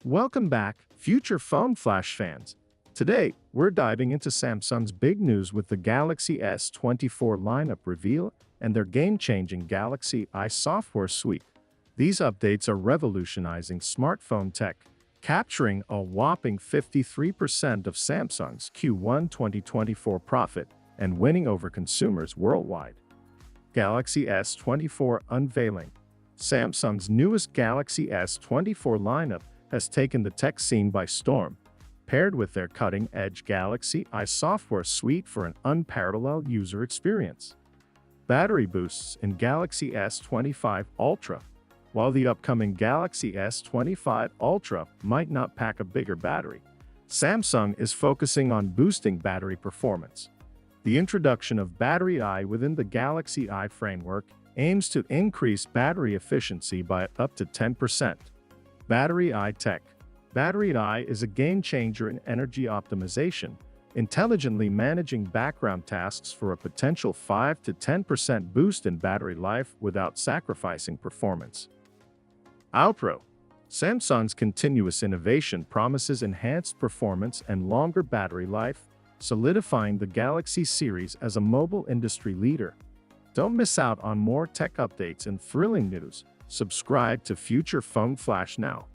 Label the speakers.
Speaker 1: Welcome back, future phone flash fans. Today, we're diving into Samsung's big news with the Galaxy S24 lineup reveal and their game-changing Galaxy I software suite. These updates are revolutionizing smartphone tech, capturing a whopping 53% of Samsung's Q1 2024 profit and winning over consumers worldwide. Galaxy S24 unveiling. Samsung's newest Galaxy S24 lineup has taken the tech scene by storm, paired with their cutting-edge Galaxy I software suite for an unparalleled user experience. Battery boosts in Galaxy S25 Ultra. While the upcoming Galaxy S25 Ultra might not pack a bigger battery, Samsung is focusing on boosting battery performance. The introduction of Battery I within the Galaxy I framework aims to increase battery efficiency by up to 10%. Battery I tech. Battery I is a game-changer in energy optimization, intelligently managing background tasks for a potential 5 to 10% boost in battery life without sacrificing performance. Outro. Samsung's continuous innovation promises enhanced performance and longer battery life, solidifying the Galaxy series as a mobile industry leader. Don't miss out on more tech updates and thrilling news. Subscribe to Future Phone Flash now.